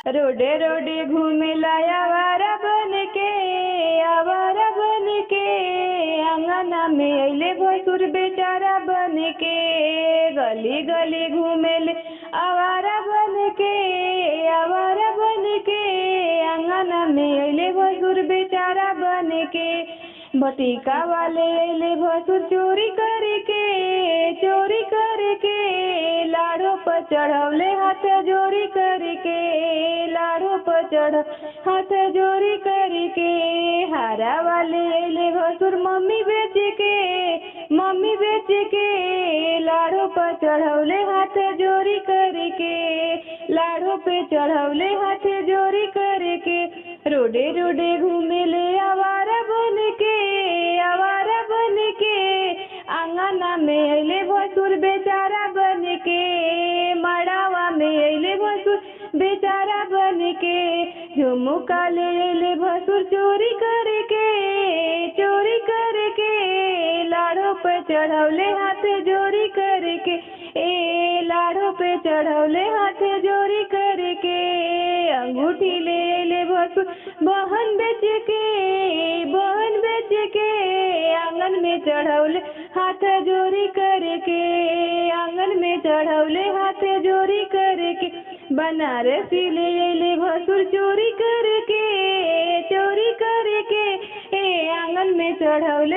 रोडे रोडे घूमेला आवारा बन के, आवारा बन के। अंगना में अइले भसुर बेचारा बन के, गली गली घूमेले आवारा बन के, आवारा बन के। अंगना में अइले भसुर बेचारा बन के। बटिका वाले अइले भसुर चोरी करके, चोरी करके। लाड़ो पर चढ़वले हाथ जोरी करके, लाड़ो पर चढ़ हाथ जोरी करके। हारा वाले अइले भसुर मम्मी बेच के, मम्मी बेच के। लाड़ो पर चढ़वले हाथ जोरी करके, लाड़ो पे चढ़वले हाथ जोरी करके। रोडे रोडे घूमेले आवारा बन के, आवारा बन के। आंगना में अइले भसुर बेचारा बन के, मड़ावा में अइले भसुर बेचारा बन के। झुमुका ले अइले भसुर चोरी करके, चोरी करके। लाड़ो पे चढ़वले हाथ जोरी करके, ए लाड़ो पे चढ़वले हाथ जोरी करके। अंगूठी ले अइले भसुर बहन बेच के, बहन बेच के। आंगन में चढ़वले हाथ जोरी करके, आंगन में चढ़वले हाथ जोरी करके। बनारसी ले अइले भसुर चोरी करके, चोरी करके। ए आंगन में चढ़वले